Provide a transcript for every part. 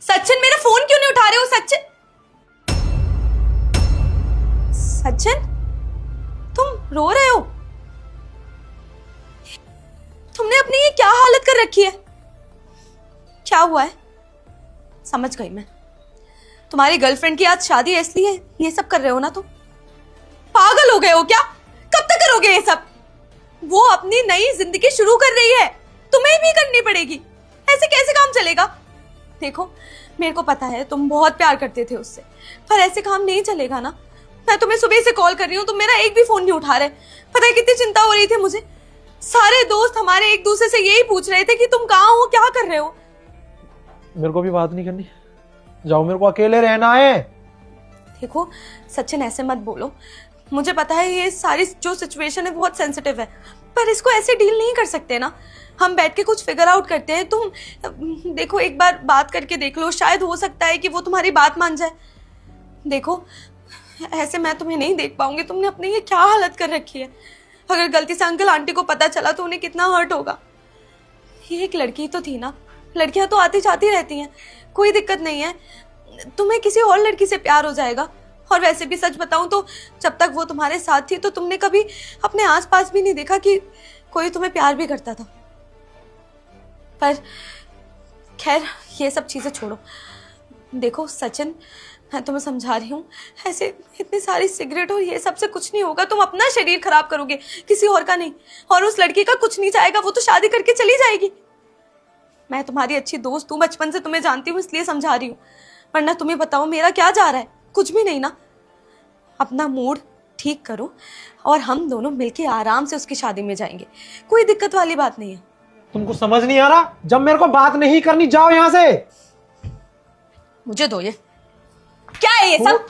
सचिन मेरा फोन क्यों नहीं उठा रहे हो? सचिन, सचिन तुम रो रहे हो? तुमने अपनी ये क्या हालत कर रखी है? क्या हुआ है? समझ गई मैं, तुम्हारी गर्लफ्रेंड की आज शादी है इसलिए ये सब कर रहे हो ना तुम? पागल हो गए हो क्या? कब तक करोगे ये सब? वो अपनी नई जिंदगी शुरू कर रही है, तुम्हें भी करनी पड़ेगी। ऐसे कैसे काम चलेगा? देखो मेरे को पता है तुम बहुत प्यार करते थे उससे, पर ऐसे काम नहीं चलेगा ना। मैं तुम्हें सुबह से कॉल कर रही हूँ, तुम मेरा एक भी फोन नहीं उठा रहे। पता है कितनी चिंता हो रही थी मुझे। सारे दोस्त हमारे एक दूसरे से यही पूछ रहे थे कि तुम कहाँ हो, क्या कर रहे हो। मेरे को भी बात नहीं करनी, जाओ, मेरे को अकेले रहना है। देखो सचिन ऐसे मत बोलो, मुझे पता है ये सारी जो सिचुएशन है बहुत सेंसिटिव है, पर इसको ऐसे डील नहीं कर सकते ना। हम बैठ के कुछ फिगर आउट करते हैं। तुम देखो एक बार बात करके देख लो, शायद हो सकता है कि वो तुम्हारी बात मान जाए। देखो ऐसे मैं तुम्हें नहीं देख पाऊंगी, तुमने अपनी ये क्या हालत कर रखी है। अगर गलती से अंकल आंटी को पता चला तो उन्हें कितना हर्ट होगा। ये एक लड़की तो थी ना, लड़कियां तो आती जाती रहती हैं, कोई दिक्कत नहीं है। तुम्हें किसी और लड़की से प्यार हो जाएगा। और वैसे भी सच बताऊं तो जब तक वो तुम्हारे साथ थी तो तुमने कभी अपने आसपास भी नहीं देखा कि कोई तुम्हें प्यार भी करता था। पर खैर ये सब चीजें छोड़ो। देखो सचिन, मैं तुम्हें समझा रही हूँ, ऐसे इतनी सारी सिगरेट और ये सब से कुछ नहीं होगा। तुम अपना शरीर खराब करोगे, किसी और का नहीं। और उस लड़की का कुछ नहीं जाएगा, वो तो शादी करके चली जाएगी। मैं तुम्हारी अच्छी दोस्त हूँ, बचपन से तुम्हें जानती हूँ, इसलिए समझा रही हूँ। वरना तुम्हें बताओ मेरा क्या जा रहा है? कुछ भी नहीं ना। अपना मूड ठीक करो और हम दोनों मिलके आराम से उसकी शादी में जाएंगे, कोई दिक्कत वाली बात नहीं है। तुमको समझ नहीं आ रहा? जब मेरे को बात नहीं करनी, जाओ यहाँ से। मुझे दो ये। क्या है ये सब?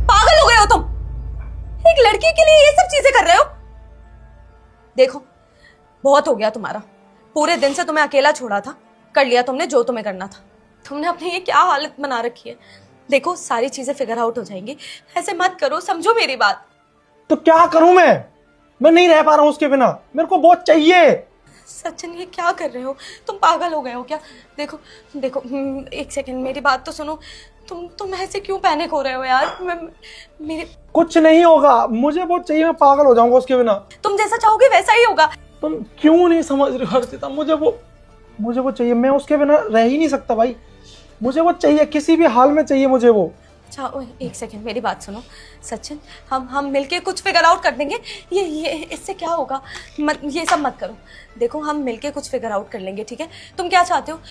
पागल हो गए हो तुम? एक लड़की के लिए ये सब चीजें कर रहे हो? देखो बहुत हो गया तुम्हारा। पूरे दिन से तुम्हें अकेला छोड़ा था, कर लिया तुमने जो तुम्हें करना था। तुमने अपनी ये क्या हालत बना रखी है। देखो सारी चीजें फिगर आउट हो जाएंगी, ऐसे मत करो, समझो मेरी बात। तो क्या करूं मैं नहीं रह पा रहा हूं उसके बिना, मेरे को बहुत चाहिए। सचिन ये क्या कर रहे हो? तुम पागल हो गए हो क्या? देखो देखो एक सेकंड मेरी बात तो सुनो। तुम ऐसे क्यों पैनिक हो रहे हो यार? मेरी कुछ नहीं होगा, मुझे बहुत चाहिए, मैं पागल हो जाऊंगा उसके बिना। तुम जैसा चाहोगे वैसा ही होगा। तुम क्यों नहीं समझ रहे हो हर्षिता? मुझे वो चाहिए, मैं उसके बिना रह ही नहीं सकता भाई। मुझे वो चाहिए, किसी भी हाल में चाहिए मुझे वो। अच्छा एक सेकंड मेरी बात सुनो सचिन, हम मिलके कुछ फिगर आउट कर देंगे। ये इससे क्या होगा? ये सब मत करो। देखो हम मिलके कुछ फिगर आउट कर लेंगे, ठीक है? तुम क्या चाहते हो?